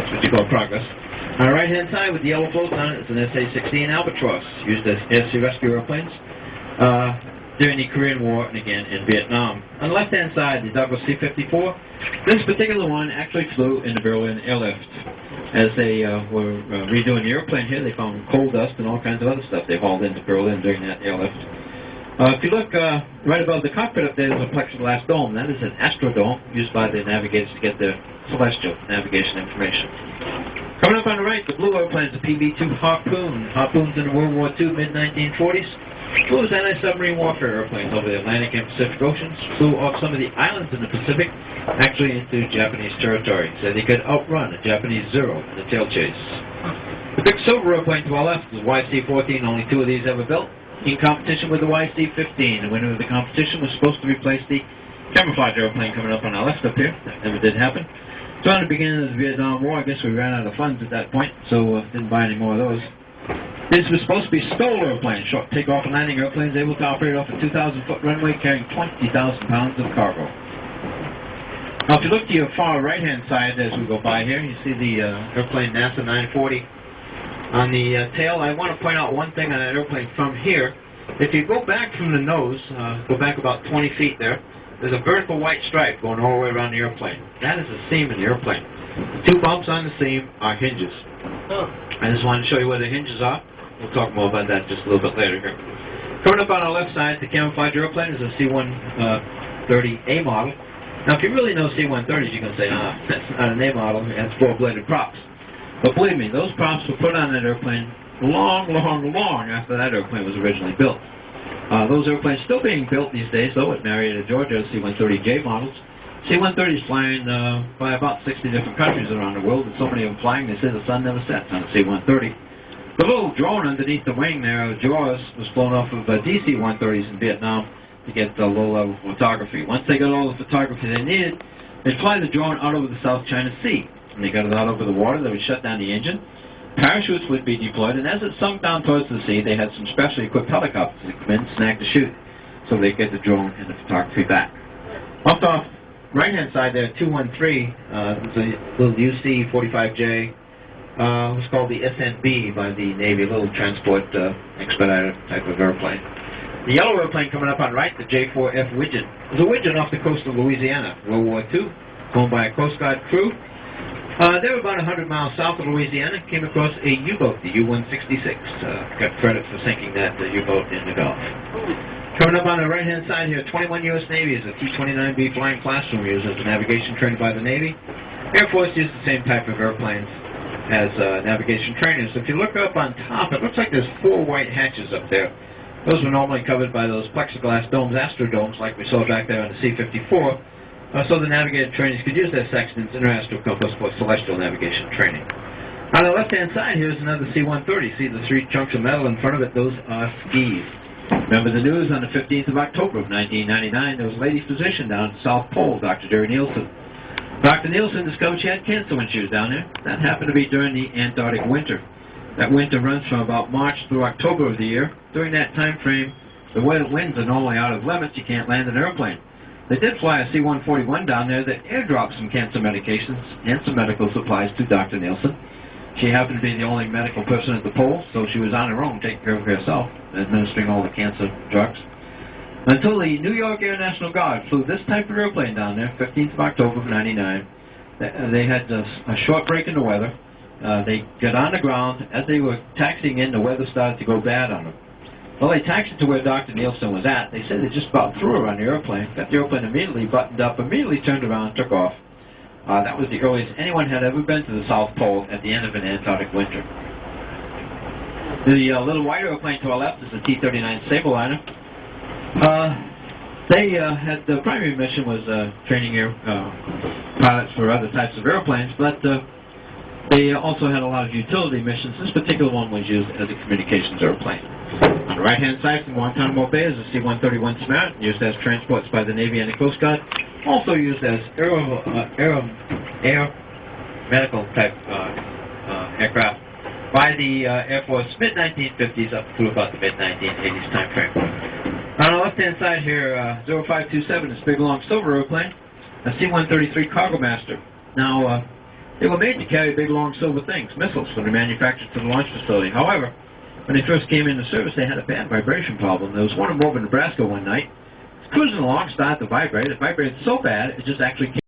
That's what you call progress. On the right-hand side with the yellow floats on it is an SA-16 Albatross, used as air-sea rescue airplanes during the Korean War and again in Vietnam. On the left-hand side, the Douglas C-54. This particular one actually flew in the Berlin airlift. As they were redoing the airplane here, they found coal dust and all kinds of other stuff they hauled into Berlin during that airlift. If you look right above the cockpit up there, there's a plexiglass dome. That is an astrodome used by the navigators to get their celestial navigation information. Coming up on the right, the blue airplane is the PB-2 Harpoon. Harpoons in World War II, mid-1940s. Flew as anti-submarine warfare airplanes over the Atlantic and Pacific Oceans. Flew off some of the islands in the Pacific, actually into Japanese territory. So they could outrun a Japanese Zero in the tail chase. The big silver airplane to our left is YC-14. Only 2 of these ever built. In competition with the YC-15. The winner of the competition was supposed to replace the camouflage airplane coming up on our left up here. That never did happen. So in the beginning of the Vietnam War, I guess we ran out of funds at that point, so didn't buy any more of those. This was supposed to be STOL airplanes, short takeoff and landing airplanes, able to operate off a 2,000-foot runway carrying 20,000 pounds of cargo. Now, if you look to your far right-hand side as we go by here, you see the airplane NASA 940 on the tail. I want to point out one thing on that airplane from here. If you go back from the nose, go back about 20 feet there, there's a vertical white stripe going all the way around the airplane. That is a seam in the airplane. The 2 bumps on the seam are hinges. I just wanted to show you where the hinges are. We'll talk more about that just a little bit later here. Coming up on our left side, the camouflage airplane is a C-130A model. Now, if you really know C-130s, you can say, that's not an A model, it has 4-bladed props. But believe me, those props were put on that airplane long after that airplane was originally built. Those airplanes still being built these days, though, at Marietta, Georgia, C-130J models. C-130s flying by about 60 different countries around the world, and so many of them flying, they say the sun never sets on a C-130. The little drone underneath the wing there, Jaws, was flown off of DC-130s in Vietnam to get low-level photography. Once they got all the photography they needed, they'd fly the drone out over the South China Sea. When they got it out over the water, they would shut down the engine. Parachutes would be deployed, and as it sunk down towards the sea, they had some specially equipped helicopters that come in, snag the chute, so they get the drone and the photography back. Off the right-hand side there, 213, there's a little UC-45J. It was called the SNB by the Navy, a little transport expediter type of airplane. The yellow airplane coming up on the right, the J-4F Widgeon. It was a Widgeon off the coast of Louisiana, World War II, flown by a Coast Guard crew. They were about 100 miles south of Louisiana, came across a U-boat, the U-166. Got credit for sinking that U-boat in the Gulf. Coming up on the right-hand side here, 21 U.S. Navy is a T-29B flying classroom used as a navigation trained by the Navy. Air Force used the same type of airplanes as navigation trainers. So if you look up on top, it looks like there's 4 white hatches up there. Those were normally covered by those plexiglass domes, astrodomes, like we saw back there on the C-54. So the navigator trainees could use their sextants and astral compass for celestial navigation training. On the left-hand side, here's another C-130. See the 3 chunks of metal in front of it? Those are skis. Remember the news on the 15th of October of 1999, there was a lady's physician down at the South Pole, Dr. Jerry Nielsen. Dr. Nielsen discovered she had cancer when she was down there. That happened to be during the Antarctic winter. That winter runs from about March through October of the year. During that time frame, the winds are normally out of limits. You can't land an airplane. They did fly a C-141 down there that airdropped some cancer medications and some medical supplies to Dr. Nielsen. She happened to be the only medical person at the pole, so she was on her own taking care of herself, administering all the cancer drugs. Until the New York Air National Guard flew this type of airplane down there, 15th of October of 99. They had a short break in the weather. They got on the ground. As they were taxiing in, the weather started to go bad on them. Well, they taxied to where Dr. Nielsen was at. They said they just about threw her on the airplane, got the airplane immediately buttoned up, immediately turned around, took off. That was the earliest anyone had ever been to the South Pole at the end of an Antarctic winter. The little white airplane to our left is the T-39 Sableliner. They had the primary mission was training pilots for other types of airplanes, but they also had a lot of utility missions. This particular one was used as a communications airplane. On the right-hand side from Guantanamo Bay is a C-131 Samaritan, used as transports by the Navy and the Coast Guard, also used as air medical type aircraft by the Air Force mid-1950s up through about the mid-1980s time frame. On the left-hand side here, 0527 is a big long silver airplane, a C-133 Cargo Master. Now, They were made to carry big, long silver things, missiles, when they manufactured to the launch facility. However, when they first came into service, they had a bad vibration problem. There was one in Nebraska one night. Cruising along, started to vibrate. It vibrated so bad, it just actually came